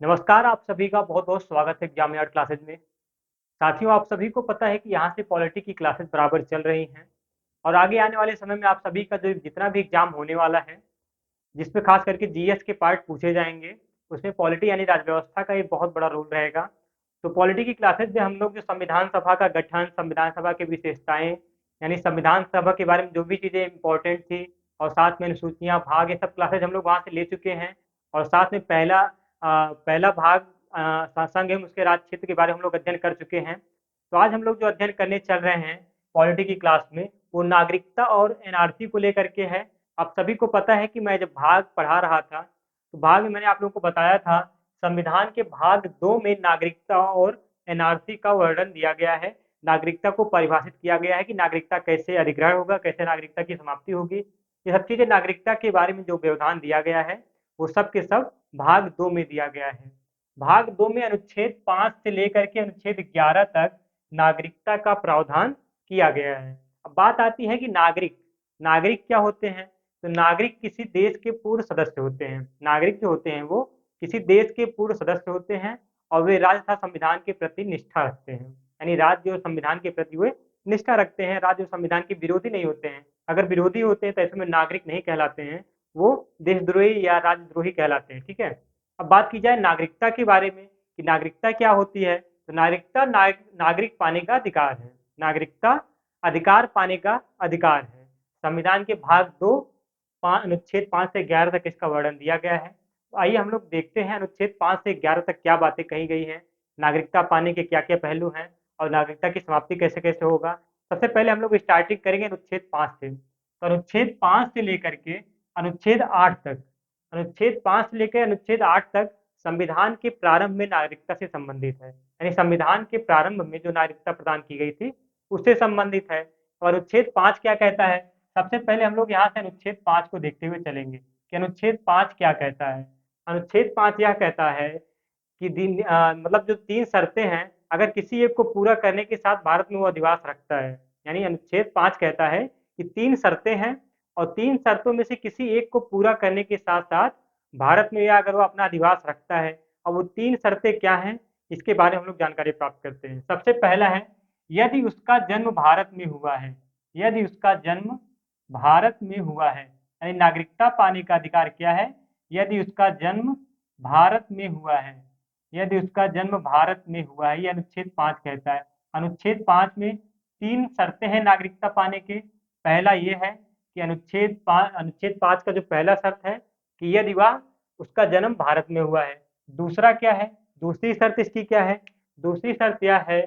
नमस्कार, आप सभी का बहुत-बहुत स्वागत है एग्जाम यार्ड क्लासेस में। साथियों, आप सभी को पता है कि यहाँ से पॉलिटी की क्लासेस बराबर चल रही हैं और आगे आने वाले समय में आप सभी का जो जितना भी एग्जाम होने वाला है, जिसमें खास करके जीएस के पार्ट पूछे जाएँगे, उसमें पॉलिटी यानी राज्य व्यवस्था का एक बहुत बड़ा रोल रहेगा। तो पॉलिटी की क्लासेस में हम लोग जो संविधान सभा का गठन, संविधान सभा की विशेषताएँ, यानी संविधान सभा के बारे में जो भी चीज़ें इम्पोर्टेंट थी और साथ में अनुसूचियाँ, भाग, ये सब क्लासेस हम लोग वहाँ से ले चुके हैं और साथ में पहला भाग संघ एवं उसके राज्य क्षेत्र के बारे में हम लोग अध्ययन कर चुके हैं। तो आज हम लोग जो अध्ययन करने चल रहे हैं पॉलिटी की क्लास में, वो नागरिकता और एनआरसी को लेकर के है। आप सभी को पता है कि मैं जब भाग पढ़ा रहा था, तो भाग में मैंने आप लोगों को बताया था, संविधान के भाग 2 में नागरिकता और एनआरसी का वर्णन दिया गया है। नागरिकता को परिभाषित किया गया है कि नागरिकता कैसे अधिग्रहण होगा, कैसे नागरिकता की समाप्ति होगी। ये सब चीज़ें नागरिकता के बारे में जो व्यवधान दिया गया है, वो सब के सब भाग 2 में दिया गया है। भाग 2 में अनुच्छेद 5 से लेकर के अनुच्छेद 11 तक नागरिकता का प्रावधान किया गया है। अब बात आती है कि नागरिक क्या होते हैं? तो नागरिक किसी देश के पूर्व सदस्य होते हैं। नागरिक जो होते हैं वो किसी देश के पूर्व सदस्य होते हैं और वे राज्य तथा संविधान के प्रति निष्ठा रखते हैं। यानी राज्य और संविधान के प्रति वे निष्ठा रखते हैं, राज्य और संविधान के विरोधी नहीं होते हैं। अगर विरोधी होते हैं तो ऐसे में नागरिक नहीं कहलाते हैं, वो देशद्रोही या राजद्रोही कहलाते हैं, ठीक है? अब बात की जाए नागरिकता के बारे में कि नागरिकता क्या होती है, तो नागरिकता नागरिक पाने का अधिकार है। नागरिकता अधिकार पाने का अधिकार है। संविधान के भाग 2 अनुच्छेद 5 से 11 तक इसका वर्णन दिया गया है। तो आइए हम लोग देखते हैं अनुच्छेद 5 से 11 तक क्या बातें कही गई हैं, नागरिकता पाने के क्या-क्या पहलू हैं और नागरिकता की समाप्ति कैसे-कैसे होगा। सबसे पहले हम लोग स्टार्टिंग करेंगे अनुच्छेद 5 से। तो अनुच्छेद 5 से लेकर के अनुच्छेद 8 तक, अनुच्छेद 5 से लेकर अनुच्छेद 8 तक संविधान के प्रारंभ में नागरिकता से संबंधित है। यानी संविधान के प्रारंभ में जो नागरिकता प्रदान की गई थी, उससे संबंधित है। और अनुच्छेद 5 क्या कहता है? सबसे पहले हम लोग यहाँ से अनुच्छेद 5 को देखते हुए चलेंगे कि अनुच्छेद 5 क्या कहता है। अनुच्छेद 5 यह कहता है कि मतलब जो 3 शर्तें हैं, अगर किसी एक को पूरा करने के साथ भारत में वो अधिवास रखता है। यानी अनुच्छेद 5 कहता है कि 3 शर्तें हैं और 3 शर्तों में से किसी एक को पूरा करने के साथ-साथ भारत में या अगर वो अपना अधिवास रखता है और वो 3 शर्तें क्या हैं, इसके बारे में हम लोग जानकारी प्राप्त करते हैं। सबसे पहला है, यदि उसका जन्म भारत में हुआ है, यदि उसका जन्म भारत में हुआ है, यानी नागरिकता पाने का अधिकार क्या है? यदि उसका जन्म भारत में हुआ है, यदि उसका जन्म भारत में हुआ है, ये अनुच्छेद 5 कहता है। अनुच्छेद 5 में 3 शर्तें हैं नागरिकता पाने के। पहला ये है कि अनुच्छेद 5 का जो पहला शर्त है कि यदि वह उसका जन्म भारत में हुआ है। दूसरा क्या है? दूसरी शर्त इसकी क्या है? दूसरी शर्त यह है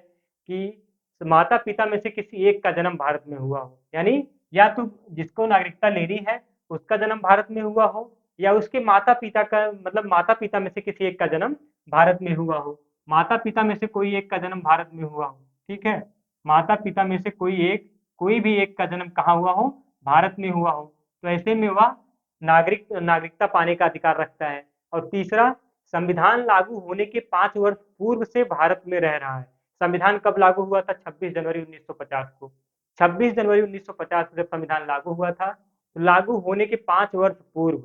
कि माता-पिता में से किसी एक का जन्म भारत में हुआ हो। यानी या तो जिसको नागरिकता लेनी है, उसका जन्म भारत में हुआ हो या उसके माता-पिता का मतलब माता-पिता में से किसी एक का जन्म भारत में हुआ हो। माता-पिता में से कोई एक का जन्म भारत में हुआ हो, ठीक है? माता-पिता में से कोई भी एक का जन्म कहाँ हुआ हो? भारत में हुआ हो। तो ऐसे में वह नागरिकता पाने का अधिकार रखता है। और तीसरा, संविधान लागू होने के 5 वर्ष पूर्व से भारत में रह रहा है। संविधान कब लागू हुआ था? 26 जनवरी 1950 को। 26 जनवरी 1950 को जब संविधान लागू हुआ था, तो लागू होने के 5 वर्ष पूर्व,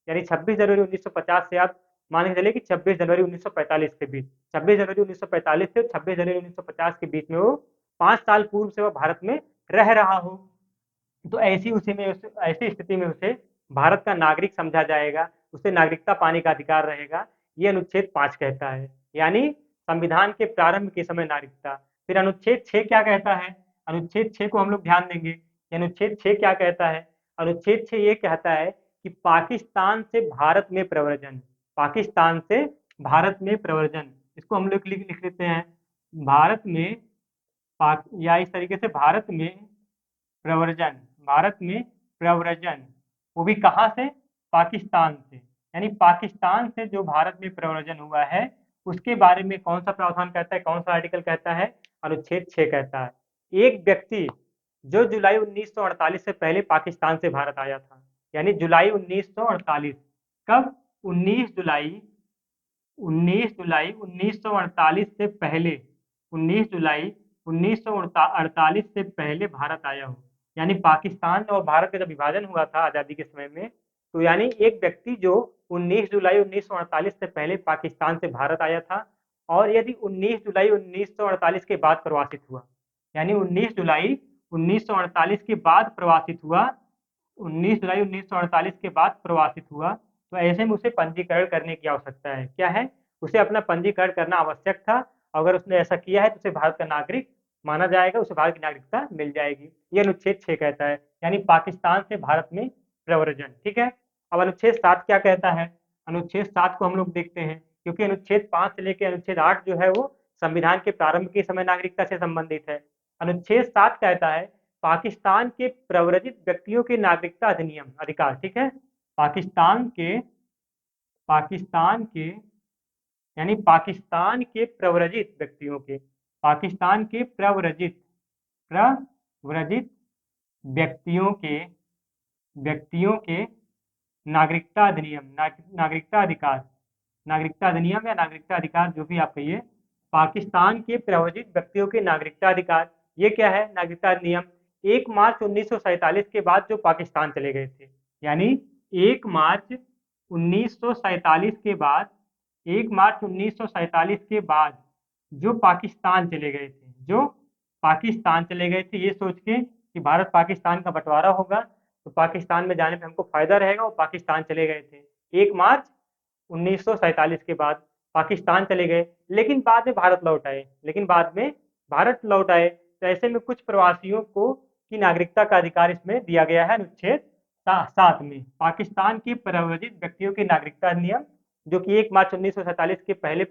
यानी 26 जनवरी 1950 से आप मान के चलिए कि 26 जनवरी 1945 के बीच, 26 जनवरी 1945 से 26 जनवरी 1950 के बीच में वो 5 साल पूर्व से वो भारत में रह रहा हो। तो ऐसी स्थिति में उसे भारत का नागरिक समझा जाएगा, उसे नागरिकता पाने का अधिकार रहेगा, ये अनुच्छेद 5 कहता है। यानी संविधान के प्रारंभ के समय नागरिकता। फिर अनुच्छेद 6 क्या कहता है? अनुच्छेद 6 को हम लोग ध्यान देंगे कि अनुच्छेद 6 क्या कहता है? अनुच्छेद 6 ये कहता है कि पाकिस्तान से भारत में प्रव्रजन, पाकिस्तान से भारत में प्रव्रजन, इसको हम लोग लिख लेते हैं भारत में पाक या इस तरीके से प्रव्रजन, भारत में प्रव्रजन, वो भी कहाँ से? पाकिस्तान से। यानी पाकिस्तान से जो भारत में प्रव्रजन हुआ है, उसके बारे में कौन सा प्रावधान कहता है, कौन सा आर्टिकल कहता है? अनुच्छेद 6 कहता है। एक व्यक्ति जो जुलाई 1948 से पहले पाकिस्तान से भारत आया था, यानी जुलाई 1948, कब? 19 जुलाई 19 जुलाई 1948 से पहले, 19 जुलाई 1948 से पहले भारत आया हो। यानी पाकिस्तान और भारत का जब विभाजन हुआ था आज़ादी के समय में, तो यानी एक व्यक्ति जो 19 जुलाई 1948 से पहले पाकिस्तान से भारत आया था और यदि 19 जुलाई 1948 के बाद प्रवासित हुआ, यानी 19 जुलाई 1948 के बाद प्रवासित हुआ, 19 जुलाई 1948 के बाद प्रवासित हुआ, तो ऐसे में उसे पंजीकरण करने की आवश्यकता है। क्या है? उसे अपना पंजीकरण करना आवश्यक था। अगर उसने ऐसा किया है तो उसे भारत का नागरिक माना जाएगा, उसे भारत की नागरिकता मिल जाएगी। ये अनुच्छेद 6 कहता है, यानी पाकिस्तान से भारत में प्रव्रजन। ठीक है। अब अनुच्छेद 7 क्या कहता है? अनुच्छेद 7 को हम लोग देखते हैं, क्योंकि अनुच्छेद 5 से लेकर अनुच्छेद 8 जो है वो संविधान के प्रारंभ के समय नागरिकता से संबंधित है। अनुच्छेद 7 कहता है पाकिस्तान के प्रव्रजित व्यक्तियों के नागरिकता अधिनियम अधिकार। ठीक है। पाकिस्तान के यानी पाकिस्तान के प्रव्रजित व्यक्तियों के, पाकिस्तान के प्रव्रजित व्यक्तियों के नागरिकता अधिनियम, नागरिकता अधिकार, नागरिकता अधिनियम या नागरिकता अधिकार जो भी आप कहिए, पाकिस्तान के प्रव्रजित व्यक्तियों के नागरिकता अधिकार। ये क्या है? नागरिकता अधिनियम 1 मार्च 1947 के बाद जो पाकिस्तान चले गए थे, यानी 1 मार्च 1947 के बाद, 1 मार्च 1947 के बाद जो पाकिस्तान चले गए थे, जो पाकिस्तान चले गए थे, ये सोच के कि भारत पाकिस्तान का बंटवारा होगा तो पाकिस्तान में जाने पे हमको फायदा रहेगा, वो पाकिस्तान चले गए थे 1 मार्च 1947 के बाद पाकिस्तान चले गए, लेकिन बाद में भारत लौट आए, तो ऐसे में कुछ प्रवासियों को की नागरिकता का अधिकार इसमें दिया गया है अनुच्छेद 7 में। पाकिस्तान के प्रव्रजित व्यक्तियों की नागरिकता अधिनियम, जो कि 1 मार्च 1947 के पहले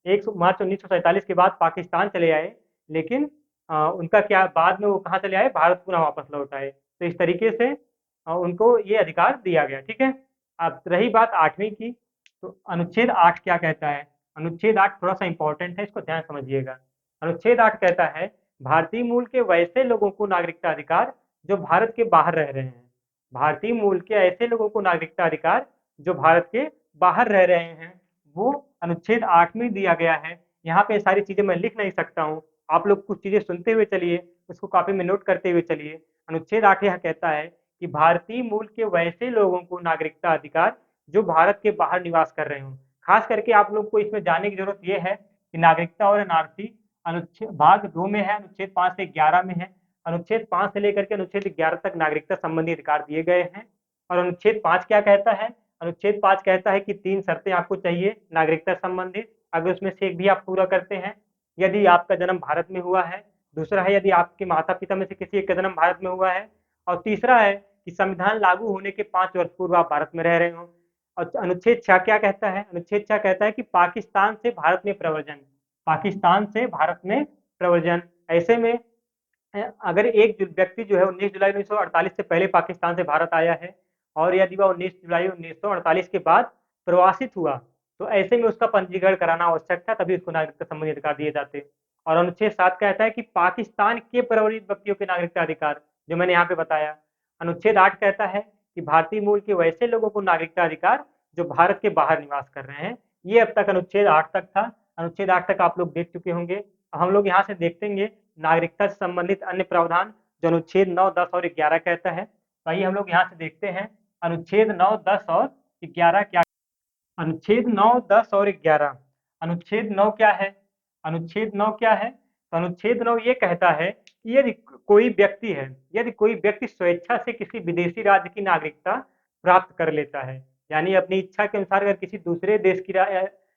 1 मार्च 1947 के बाद पाकिस्तान चले आए, लेकिन उनका क्या, बाद में वो कहाँ चले आए? भारत पुनः वापस लौट आए। तो इस तरीके से उनको ये अधिकार दिया गया। ठीक है। अब रही बात 8वीं की, तो अनुच्छेद 8 क्या कहता है? अनुच्छेद 8 थोड़ा सा इंपॉर्टेंट है, इसको ध्यान समझिएगा। अनुच्छेद 8 कहता है भारतीय मूल के वैसे लोगों को नागरिकता अधिकार जो भारत के बाहर रह रहे हैं। भारतीय मूल के ऐसे लोगों को नागरिकता अधिकार जो भारत के बाहर रह रहे हैं, वो अनुच्छेद 8 में दिया गया है। यहाँ पे सारी चीजें मैं लिख नहीं सकता हूँ, आप लोग कुछ चीजें सुनते हुए चलिए, उसको कॉपी में नोट करते हुए चलिए। अनुच्छेद 8 यह कहता है कि भारतीय मूल के वैसे लोगों को नागरिकता अधिकार जो भारत के बाहर निवास कर रहे हों। खास करके आप लोग को इसमें जानने की जरूरत यह है कि नागरिकता और एनआरसी अनुच्छेद भाग 2 में है, अनुच्छेद 5 से 11 में है। अनुच्छेद 5 से लेकर के अनुच्छेद 11 तक नागरिकता संबंधी अधिकार दिए गए हैं। और अनुच्छेद 5 क्या कहता है? अनुच्छेद 5 कहता है कि 3 शर्तें आपको चाहिए नागरिकता संबंधित, अगर उसमें से एक भी आप पूरा करते हैं, यदि आपका जन्म भारत में हुआ है, दूसरा है यदि आपके माता पिता में से किसी एक का जन्म भारत में हुआ है, और तीसरा है कि संविधान लागू होने के 5 वर्ष पूर्व आप भारत में रह रहे हो। और अनुच्छेद 6 क्या कहता है? अनुच्छेद 6 कहता है कि पाकिस्तान से भारत में प्रव्रजन, पाकिस्तान से भारत में प्रव्रजन। ऐसे में अगर एक व्यक्ति जो है 19 जुलाई 1948 से पहले पाकिस्तान से भारत आया है और यदि वह 19 जुलाई 1948 के बाद प्रवासित हुआ, तो ऐसे में उसका पंजीकरण कराना आवश्यक था, तभी उसको नागरिकता संबंधी अधिकार दिए जाते। और अनुच्छेद 7 कहता है कि पाकिस्तान के प्रव्रजित व्यक्तियों के नागरिकता अधिकार, जो मैंने यहाँ पे बताया। अनुच्छेद 8 कहता है कि भारतीय मूल के वैसे लोगों को नागरिकता अधिकार जो भारत के बाहर निवास कर रहे हैं। ये अब तक अनुच्छेद 8 तक था। अनुच्छेद 8 तक आप लोग देख चुके होंगे। हम लोग यहाँ से देखेंगे नागरिकता से संबंधित अन्य प्रावधान जो अनुच्छेद 9, 10 और 11 कहता है। तो आइए हम लोग यहाँ से देखते हैं अनुच्छेद 9, 10 और 11 क्या। अनुच्छेद 9, 10 और 11। अनुच्छेद 9 क्या है? अनुच्छेद 9 क्या है? तो अनुच्छेद 9 ये कहता है कि यदि कोई व्यक्ति स्वेच्छा से किसी विदेशी राज्य की नागरिकता प्राप्त कर लेता है, यानी अपनी इच्छा के अनुसार अगर किसी दूसरे देश की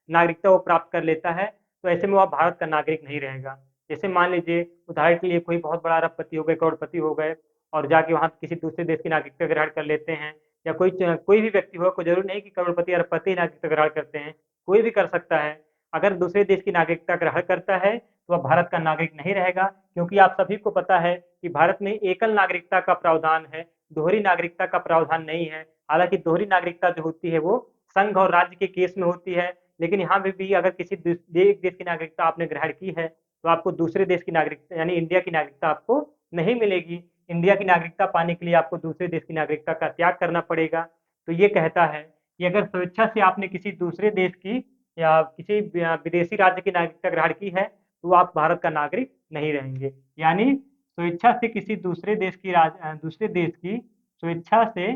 नागरिकता वो प्राप्त कर लेता है, तो ऐसे में वह भारत का नागरिक नहीं रहेगा। जैसे मान लीजिए उदाहरण के लिए कोई बहुत बड़ा अरबपति हो गए, करोड़पति हो गए और जाके वहाँ किसी दूसरे देश की नागरिकता ग्रहण कर लेते हैं, या कोई भी व्यक्ति हो, कोई जरूरी नहीं कि करोड़पति अरबपति नागरिकता ग्रहण करते हैं, कोई भी कर सकता है। अगर दूसरे देश की नागरिकता ग्रहण करता है तो वह भारत का नागरिक नहीं रहेगा, क्योंकि आप सभी को पता है कि भारत में एकल नागरिकता का प्रावधान है, दोहरी नागरिकता का प्रावधान नहीं है। हालांकि दोहरी नागरिकता जो होती है वो संघ और राज्य के केस में होती है, लेकिन यहाँ भी अगर किसी एक देश की नागरिकता आपने ग्रहण की है तो आपको दूसरे देश की नागरिकता यानी इंडिया की नागरिकता आपको नहीं मिलेगी। इंडिया की नागरिकता पाने के लिए आपको दूसरे देश की नागरिकता का त्याग करना पड़ेगा। तो ये कहता है कि अगर स्वेच्छा से आपने किसी दूसरे देश की या किसी विदेशी राज्य की नागरिकता ग्रहण की है तो आप भारत का नागरिक नहीं रहेंगे। यानी स्वेच्छा से किसी दूसरे देश की स्वेच्छा से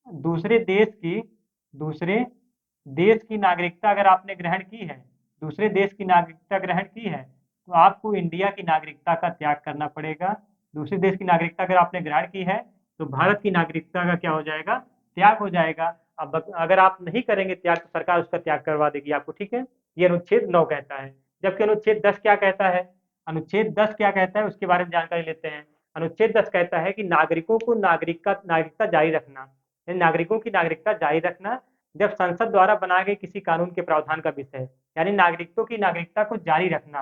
दूसरे देश की दूसरे देश की नागरिकता अगर आपने ग्रहण की है, दूसरे देश की नागरिकता ग्रहण की है, तो आपको इंडिया की नागरिकता का त्याग करना पड़ेगा। दूसरे देश की नागरिकता अगर आपने ग्रहण की है, तो भारत की नागरिकता का क्या हो जाएगा, त्याग हो जाएगा। अब अगर आप नहीं करेंगे त्याग, तो सरकार उसका त्याग करवा देगी आपको, ठीक है। ये अनुच्छेद 9 कहता है। जबकि अनुच्छेद 10 क्या कहता है, अनुच्छेद 10 क्या कहता है उसके बारे में जानकारी लेते हैं। अनुच्छेद 10 कहता है कि नागरिकों को नागरिकता जारी रखना, नागरिकों की नागरिकता जारी रखना जब संसद द्वारा बनाए गए किसी कानून के प्रावधान का विषय है। यानी नागरिकों की नागरिकता को जारी रखना,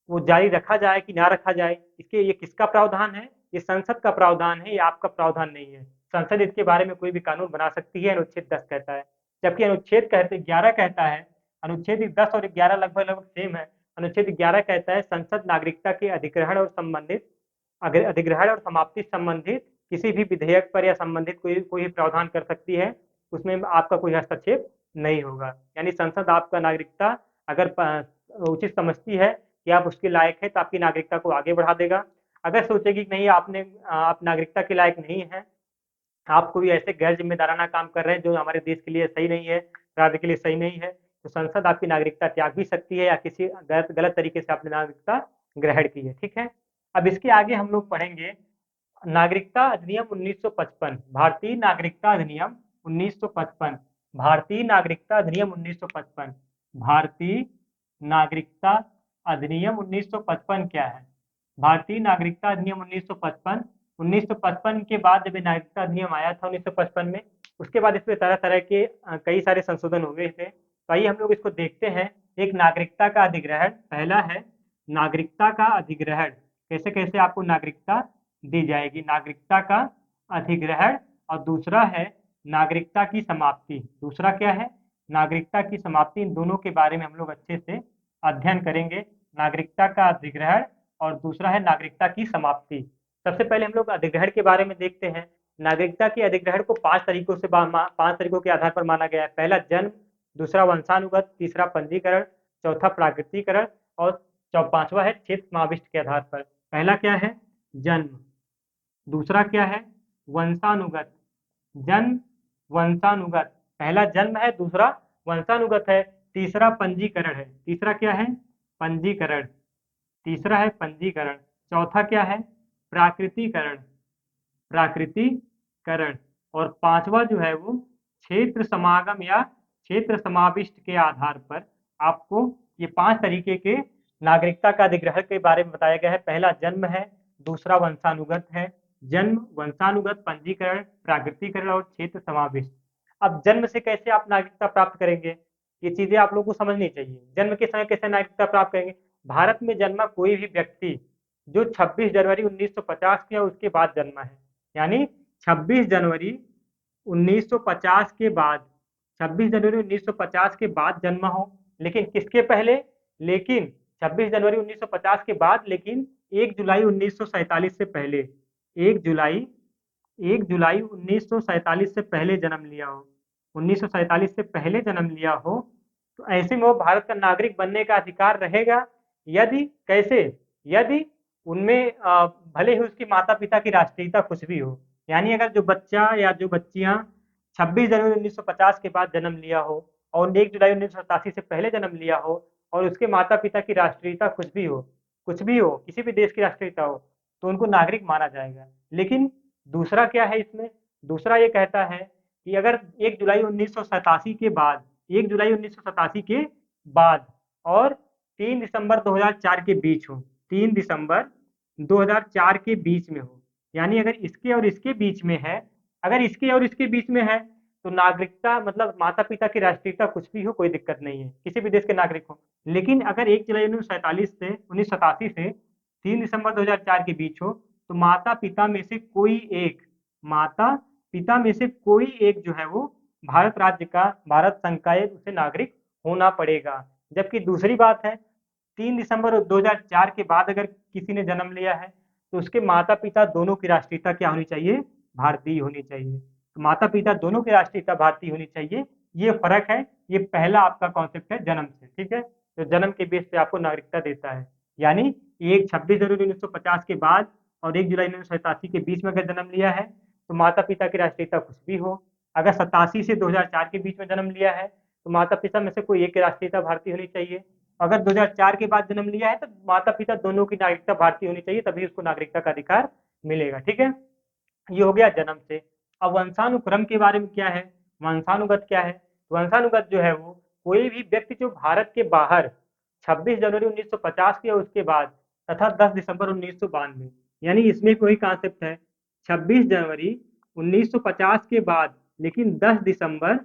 वो जारी रखा जाए कि ना रखा जाए, इसके ये किसका प्रावधान है, ये संसद का प्रावधान है, ये आपका प्रावधान नहीं है। संसद इसके बारे में कोई भी कानून बना सकती है, अनुच्छेद 10 कहता है। जबकि अनुच्छेद 11 कहता है, अनुच्छेद 10 और 11 लगभग लगभग सेम है। अनुच्छेद 11 कहता है संसद नागरिकता के अधिग्रहण और संबंधित अधिग्रहण और समाप्ति संबंधित किसी भी विधेयक पर या संबंधित कोई कोई प्रावधान कर सकती है, उसमें आपका कोई हस्तक्षेप नहीं होगा। यानी संसद आपका नागरिकता अगर उचित समझती है कि आप उसके लायक है, तो आपकी नागरिकता को आगे बढ़ा देगा। अगर सोचेगी कि नहीं, आप नागरिकता के लायक नहीं है, आप कोई ऐसे गैर जिम्मेदाराना काम कर रहे हैं जो हमारे देश के लिए सही नहीं है, राज्य के लिए सही नहीं है, तो संसद आपकी नागरिकता त्याग भी सकती है, या किसी गलत गलत तरीके से आपने नागरिकता ग्रहण की है, ठीक है। अब इसके आगे हम लोग पढ़ेंगे नागरिकता अधिनियम 1955, भारतीय नागरिकता अधिनियम 1955, भारतीय नागरिकता अधिनियम 1955, भारतीय नागरिकता अधिनियम 1955 क्या है। भारतीय नागरिकता अधिनियम 1955, 1955 के बाद जब ये नागरिकता अधिनियम आया था 1955 में, उसके बाद इसमें तरह तरह के कई सारे संशोधन हुए थे। तो आइए हम लोग इसको देखते हैं। एक नागरिकता का अधिग्रहण, पहला है नागरिकता का अधिग्रहण, कैसे कैसे आपको नागरिकता दी जाएगी, नागरिकता का अधिग्रहण। और दूसरा है नागरिकता की समाप्ति, दूसरा क्या है, नागरिकता की समाप्ति। इन दोनों के बारे में हम लोग अच्छे से अध्ययन करेंगे, नागरिकता का अधिग्रहण और दूसरा है नागरिकता की समाप्ति। सबसे पहले हम लोग अधिग्रहण के बारे में देखते हैं। नागरिकता के अधिग्रहण को 5 तरीकों के आधार पर माना गया है। पहला जन्म, दूसरा वंशानुगत, तीसरा पंजीकरण, चौथा प्राकृतिकरण और पांचवा है क्षेत्र समाविष्ट के आधार पर। पहला क्या है, जन्म। दूसरा क्या है, वंशानुगत। जन्म, वंशानुगत, पहला जन्म है, दूसरा वंशानुगत है। तीसरा पंजीकरण है, तीसरा क्या है, पंजीकरण, तीसरा है पंजीकरण। चौथा क्या है, प्राकृतिकरण, प्राकृतिकरण। और पांचवा जो है वो क्षेत्र समागम या क्षेत्र समाविष्ट के आधार पर आपको ये 5 तरीके के नागरिकता का अधिग्रहण के बारे में बताया गया है। पहला जन्म है, दूसरा वंशानुगत है, जन्म, वंशानुगत, पंजीकरण, प्राकृतिकरण और क्षेत्र समाविष्ट। अब जन्म से कैसे आप नागरिकता प्राप्त करेंगे, ये चीजें आप लोगों को समझनी चाहिए। जन्म के समय कैसे नागरिकता प्राप्त करेंगे, भारत में जन्मा कोई भी व्यक्ति जो 26 जनवरी 1950 के या उसके बाद जन्मा है, यानी 26 जनवरी 1950 के बाद, 26 जनवरी 1950 के बाद जन्मा हो, लेकिन किसके पहले, लेकिन 26 जनवरी 1950 के बाद, लेकिन 1 जुलाई 1947 से पहले, 1 जुलाई 1 जुलाई 1947 से पहले जन्म लिया हो, 1947 से पहले जन्म लिया हो, तो ऐसे में वो भारत का नागरिक बनने का अधिकार रहेगा। यदि कैसे, यदि उनमें भले ही उसकी माता पिता की राष्ट्रीयता कुछ भी हो, यानी अगर जो बच्चा या जो बच्चियां 26 जनवरी 1950 के बाद जन्म लिया हो और 1 जुलाई 1987 से पहले जन्म लिया हो, और उसके माता पिता की राष्ट्रीयता कुछ भी हो, कुछ भी हो, किसी भी देश की राष्ट्रीयता हो, तो उनको नागरिक माना जाएगा। लेकिन दूसरा क्या है इसमें, दूसरा ये कहता है कि अगर 1 जुलाई 1987 के बाद, 1 जुलाई 1987 के बाद और 3 दिसंबर 2004 के बीच हो, 3 दिसंबर 2004 के बीच में हो, यानी अगर इसके और इसके बीच में है, अगर इसके और इसके बीच में है, तो नागरिकता मतलब माता पिता की राष्ट्रीयता कुछ भी हो, कोई दिक्कत नहीं है, किसी भी देश के नागरिक हो। लेकिन अगर 1 जुलाई 1987 से 3 दिसंबर 2004 के बीच हो, तो माता पिता में से कोई एक, माता पिता में से कोई एक जो है वो भारत राज्य का, भारत संघ का उसे नागरिक होना पड़ेगा। जबकि दूसरी बात है, 3 दिसंबर 2004 के बाद अगर किसी ने जन्म लिया है, तो उसके माता पिता दोनों की राष्ट्रीयता क्या होनी चाहिए, भारतीय होनी चाहिए। तो माता पिता दोनों की राष्ट्रीयता भारतीय होनी चाहिए, ये फर्क है। ये पहला आपका कॉन्सेप्ट है जन्म से, ठीक है। तो जन्म के बेस पे आपको नागरिकता देता है, यानी एक 26 जनवरी 1950 के बाद और 1 जुलाई 1987 के बीच में अगर जन्म लिया है, तो माता पिता की राष्ट्रीयता कुछ भी हो। अगर 87 से 2004 के बीच में जन्म लिया है तो माता पिता में से कोई एक की राष्ट्रीयता भारतीय होनी चाहिए। अगर 2004 के बाद जन्म लिया है तो माता पिता दोनों की नागरिकता भारतीय होनी चाहिए, तभी उसको नागरिकता का अधिकार मिलेगा। ठीक है, ये हो गया जन्म से। अब वंशानुक्रम के बारे में क्या है, वंशानुगत क्या है? वंशानुगत जो है वो कोई भी व्यक्ति जो भारत के बाहर 26 जनवरी 1950 के उसके बाद तथा 10 दिसंबर 1992, यानी इसमें कोई कॉन्सेप्ट है 26 जनवरी 1950 के बाद लेकिन 10 दिसंबर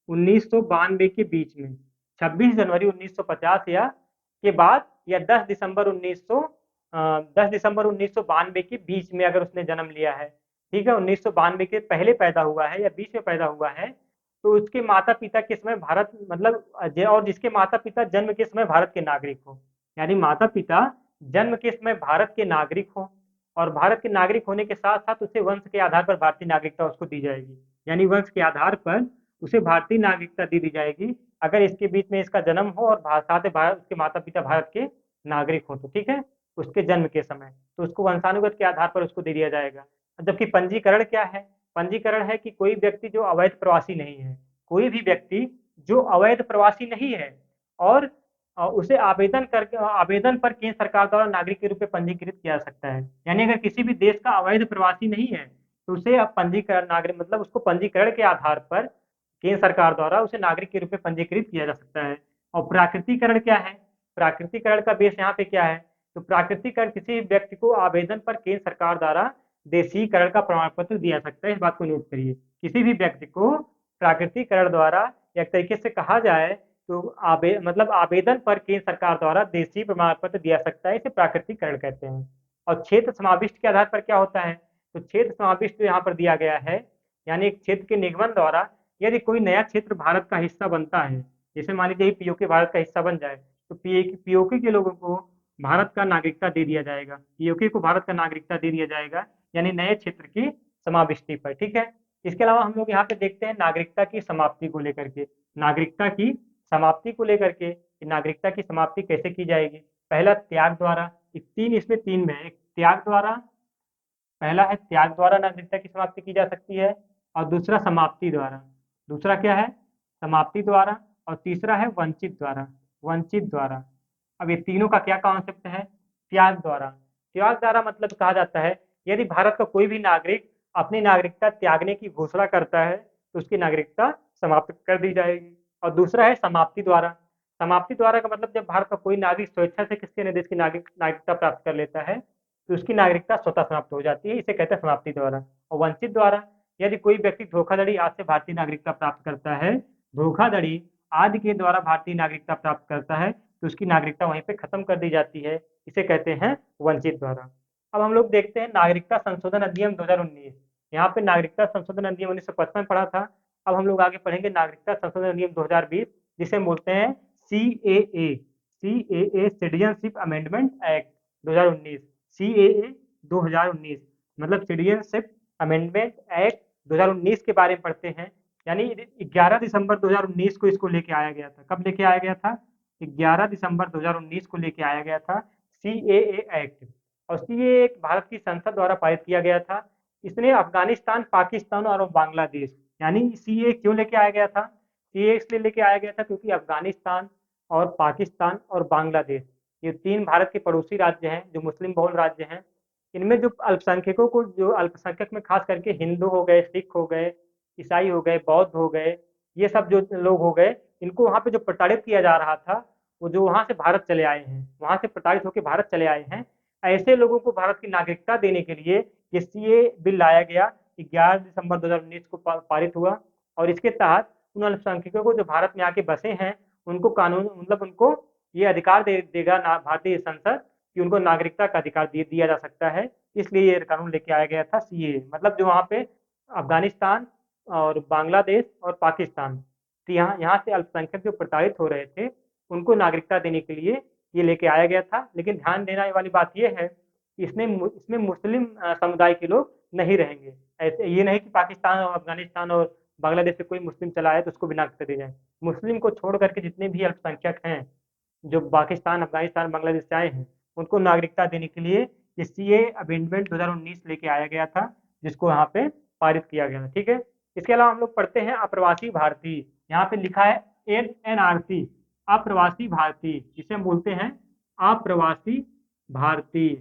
1992 के बीच में, 26 जनवरी 1950 या के बाद या 10 दिसंबर 1992 के बीच में अगर उसने जन्म लिया है, ठीक है, 1992 के पहले पैदा हुआ है या बीच में पैदा हुआ है, तो उसके माता पिता के समय भारत मतलब और जिसके माता पिता जन्म के समय भारत के नागरिक हो, यानी माता पिता जन्म के समय भारत के नागरिक हो और भारत के नागरिक होने के साथ साथ उसे वंश के आधार पर भारतीय नागरिकता उसको दी जाएगी, यानी वंश के आधार पर उसे भारतीय नागरिकता दे दी जाएगी अगर इसके बीच में इसका जन्म हो और साथ ही भारत उसके माता पिता भारत के नागरिक हो तो, ठीक है, उसके जन्म के समय, तो उसको वंशानुगत के आधार पर उसको दे दिया जाएगा। जबकि पंजीकरण क्या है? पंजीकरण है कि कोई व्यक्ति जो अवैध प्रवासी नहीं है, कोई भी व्यक्ति जो अवैध प्रवासी नहीं है और उसे आवेदन पर केंद्र सरकार द्वारा नागरिक के रूप में पंजीकृत किया जा सकता है। यानी अगर किसी भी देश का अवैध प्रवासी नहीं है तो उसे अब पंजीकरण नागरिक मतलब उसको पंजीकरण के आधार पर केंद्र सरकार द्वारा उसे नागरिक के रूप में पंजीकृत किया जा सकता है। और प्राकृतिकरण क्या है? प्राकृतिकरण का बेस यहाँ पे क्या है? तो प्राकृतिकरण किसी व्यक्ति को आवेदन पर केंद्र सरकार द्वारा देशीकरण का प्रमाण पत्र दिया सकता है। इस बात को नोट करिए, किसी भी व्यक्ति को प्राकृतिकरण द्वारा या एक तरीके से कहा जाए तो मतलब आवेदन पर केंद्र सरकार द्वारा देशी प्रमाण पत्र दिया सकता है, इसे प्राकृतिकरण कहते हैं। और क्षेत्र समाविष्ट के आधार पर क्या होता है? तो क्षेत्र समाविष्ट यहाँ पर दिया गया है, यानी एक क्षेत्र के निगमन द्वारा यदि कोई नया क्षेत्र भारत का हिस्सा बनता है, जैसे मान लीजिए पीओके भारत का हिस्सा बन जाए, तो पीओके के लोगों को भारत का नागरिकता दे दिया जाएगा, पीओके को भारत का नागरिकता दे दिया जाएगा, यानी नए क्षेत्र की समाविष्टि पर। ठीक है, इसके अलावा हम लोग यहाँ पे देखते हैं नागरिकता की समाप्ति को लेकर के, नागरिकता की समाप्ति को लेकर के नागरिकता की समाप्ति कैसे की जाएगी? पहला त्याग द्वारा, इसमें तीन में है, एक त्याग द्वारा, पहला है त्याग द्वारा नागरिकता की समाप्ति की जा सकती है, और दूसरा समाप्ति द्वारा, दूसरा क्या है? समाप्ति द्वारा, और तीसरा है वंचित द्वारा, वंचित द्वारा। अब ये तीनों का क्या कॉन्सेप्ट है? त्याग द्वारा, त्याग द्वारा मतलब कहा जाता है यदि भारत का कोई भी नागरिक अपनी नागरिकता त्यागने की घोषणा करता है तो उसकी नागरिकता समाप्त कर दी जाएगी। और दूसरा है समाप्ति द्वारा, समाप्ति द्वारा का मतलब जब भारत का कोई नागरिक स्वेच्छा से किसी अन्य देश की नागरिकता प्राप्त कर लेता है तो उसकी नागरिकता स्वतः समाप्त हो जाती है, इसे कहते हैं समाप्ति द्वारा। और वंचित द्वारा, यदि कोई व्यक्ति धोखाधड़ी आदि से भारतीय नागरिकता प्राप्त करता है, धोखाधड़ी आदि के द्वारा भारतीय नागरिकता प्राप्त करता है तो उसकी नागरिकता वहीं पे खत्म कर दी जाती है, इसे कहते हैं वंचित द्वारा। अब हम लोग देखते हैं नागरिकता संशोधन अधिनियम 2019, यहाँ पे नागरिकता संशोधन अधिनियम 1955 पढ़ा था, अब हम लोग आगे पढ़ेंगे नागरिकता संशोधन अधिनियम 2020, जिसे बोलते हैं CAA, CAA citizenship amendment act 2019, CAA 2019 मतलब सिटीजनशिप अमेंडमेंट एक्ट 2019 के बारे में पढ़ते हैं। यानी 11 दिसंबर 2019 को इसको लेके आया गया था। कब लेके आया गया था? 11 दिसंबर 2019 को लेके आया गया था CAA एक्ट। और CAA एक भारत की संसद द्वारा पारित किया गया था। इसने अफगानिस्तान, पाकिस्तान और बांग्लादेश, यानी CAA क्यों लेके आया गया था? CAA इसलिए लेके आया गया था क्योंकि अफगानिस्तान और पाकिस्तान और बांग्लादेश ये तीन भारत के पड़ोसी राज्य हैं जो मुस्लिम बहुल राज्य हैं। इनमें जो अल्पसंख्यकों को, जो अल्पसंख्यक में खास करके हिंदू हो गए, सिख हो गए, ईसाई हो गए, बौद्ध हो गए, ये सब जो लोग हो गए, इनको वहाँ पे जो प्रताड़ित किया जा रहा था, वो जो वहाँ से भारत चले आए हैं, वहाँ से प्रताड़ित होकर भारत चले आए हैं, ऐसे लोगों को भारत की नागरिकता देने के लिए ये CAA बिल लाया गया। 11 दिसंबर 2019 को पारित हुआ और इसके तहत उन अल्पसंख्यकों को जो भारत में आके बसे हैं उनको कानून मतलब उनको ये अधिकार देगा भारतीय संसद कि उनको नागरिकता का अधिकार दिया जा सकता है। इसलिए ये कानून लेके आया गया था CAA, मतलब जो वहाँ पे अफगानिस्तान और बांग्लादेश और पाकिस्तान, तो यहाँ से अल्पसंख्यक जो प्रताड़ित हो रहे थे उनको नागरिकता देने के लिए ये लेके आया गया था। लेकिन ध्यान देने वाली बात यह है कि इसमें मुस्लिम समुदाय के लोग नहीं रहेंगे। ऐसे ये नहीं कि पाकिस्तान और अफगानिस्तान और बांग्लादेश से कोई मुस्लिम चला है तो उसको भी नागरिकता दी जाए। मुस्लिम को छोड़ करके जितने भी अल्पसंख्यक हैं जो पाकिस्तान, अफगानिस्तान, बांग्लादेश से आए हैं उनको नागरिकता देने के लिए ये CAA अमेंडमेंट 2019 लेके आया गया था, जिसको यहाँ पे पारित किया गया था। ठीक है, इसके अलावा हम लोग पढ़ते हैं अप्रवासी भारतीय। यहाँ पे लिखा है NRC, अप्रवासी भारतीय, जिसे हम बोलते हैं अप्रवासी भारतीय,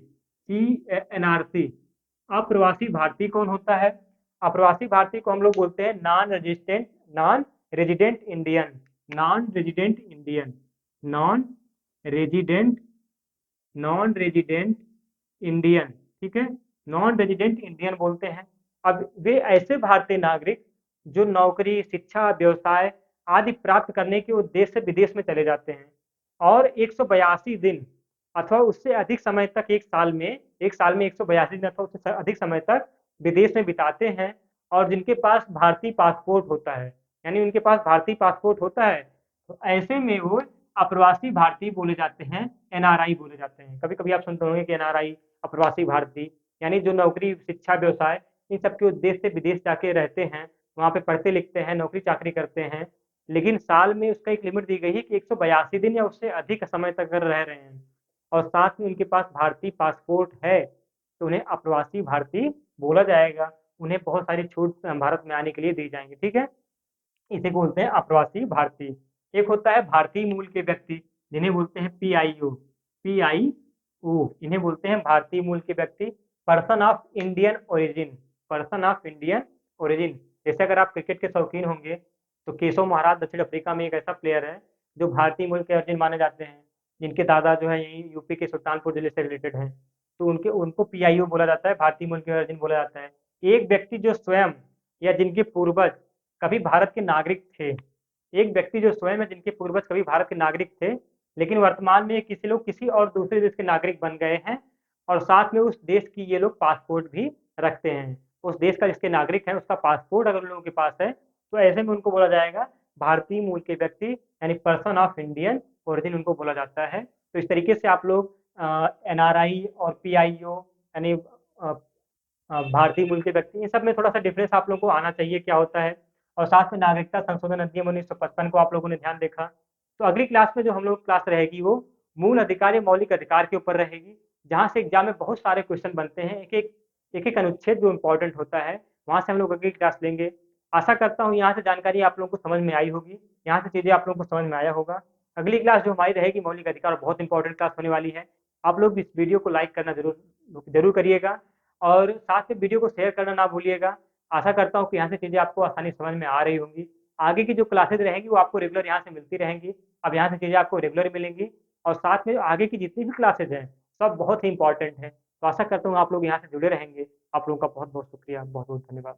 CNRC। अप्रवासी भारतीय कौन होता है? अप्रवासी भारतीय को हम लोग बोलते हैं non resident Indian, non resident Indian, non resident non resident Indian. ठीक है, नॉन रेजिडेंट इंडियन बोलते हैं। अब वे ऐसे भारतीय नागरिक जो नौकरी, शिक्षा, व्यवसाय आदि प्राप्त करने के उद्देश्य से विदेश में चले जाते हैं और 182 दिन अथवा उससे अधिक समय तक एक साल में 182 दिन अथवा उससे अधिक समय तक विदेश में बिताते हैं और जिनके पास भारतीय पासपोर्ट होता है, यानी उनके पास भारतीय पासपोर्ट होता है, तो ऐसे में वो अप्रवासी भारतीय बोले जाते हैं, NRI बोले जाते हैं। कभी कभी आप सुनते होंगे कि NRI, अप्रवासी भारतीय, यानी जो नौकरी, शिक्षा, व्यवसाय इन सब के उद्देश्य से विदेश जाके रहते हैं, वहाँ पे पढ़ते लिखते हैं, नौकरी चाकरी करते हैं, लेकिन साल में उसका एक लिमिट दी गई है कि 182 दिन या उससे अधिक समय तक अगर रह रहे हैं और साथ में उनके पास भारतीय पासपोर्ट है, तो उन्हें अप्रवासी भारतीय बोला जाएगा। उन्हें बहुत सारी छूट भारत में आने के लिए दी जाएंगी। ठीक है, इसे बोलते हैं अप्रवासी भारतीय। एक होता है भारतीय मूल के व्यक्ति, जिन्हें बोलते हैं PIO, PIO, इन्हें बोलते हैं भारतीय मूल के व्यक्ति, person of Indian origin, person of Indian origin. जैसे अगर आप क्रिकेट के शौकीन होंगे तो केशव महाराज दक्षिण अफ्रीका में एक ऐसा प्लेयर है जो भारतीय मूल के ओरिजिन माने जाते हैं, जिनके दादा जो है यही यूपी के सुल्तानपुर जिले से रिलेटेड हैं, तो उनके उनको PIO बोला जाता है, भारतीय मूल के ओरिजिन बोला जाता है। एक व्यक्ति जो स्वयं या जिनके पूर्वज कभी भारत के नागरिक थे, एक व्यक्ति जो स्वयं है जिनके पूर्वज कभी भारत के नागरिक थे, लेकिन वर्तमान में किसी लोग किसी और दूसरे देश के नागरिक बन गए हैं और साथ में उस देश की ये लोग पासपोर्ट भी रखते हैं। उस देश का जिसके नागरिक हैं उसका पासपोर्ट अगर उन लोगों के पास है, तो ऐसे में उनको बोला जाएगा भारतीय मूल के व्यक्ति, यानी पर्सन ऑफ इंडियन ओरिजिन उनको बोला जाता है। तो इस तरीके से आप लोग NRI और PIO यानी भारतीय मूल के व्यक्ति, इन सब में थोड़ा सा डिफरेंस आप लोगों को आना चाहिए क्या होता है। और साथ में नागरिकता संशोधन अधिनियम 1955 को आप लोगों ने ध्यान देखा। तो अगली क्लास में जो हम लोग क्लास रहेगी वो मूल अधिकार या मौलिक अधिकार के ऊपर रहेगी, जहाँ से एग्जाम में बहुत सारे क्वेश्चन बनते हैं, एक एक अनुच्छेद जो इम्पोर्टेंट होता है वहाँ से हम लोग अगली क्लास लेंगे। आशा करता हूँ यहाँ से जानकारी आप लोगों को समझ में आई होगी, यहाँ से चीज़ें आप लोगों को समझ में आया होगा। अगली क्लास जो हमारी रहेगी मौलिक अधिकार, बहुत इंपॉर्टेंट क्लास होने वाली है। आप लोग इस वीडियो को लाइक करना जरूर करिएगा और साथ में वीडियो को शेयर करना ना भूलिएगा। आशा करता हूँ कि यहाँ से चीज़ें आपको आसानी समझ में आ रही होंगी। आगे की जो क्लासेज रहेंगी वो आपको रेगुलर यहाँ से मिलती रहेंगी। अब यहाँ से चीज़ें आपको रेगुलर मिलेंगी और साथ में आगे की जितनी भी क्लासेज हैं सब बहुत ही इंपॉर्टेंट हैं। तो आशा करता हूँ आप लोग यहाँ से जुड़े रहेंगे। आप लोगों का बहुत बहुत शुक्रिया, बहुत बहुत धन्यवाद।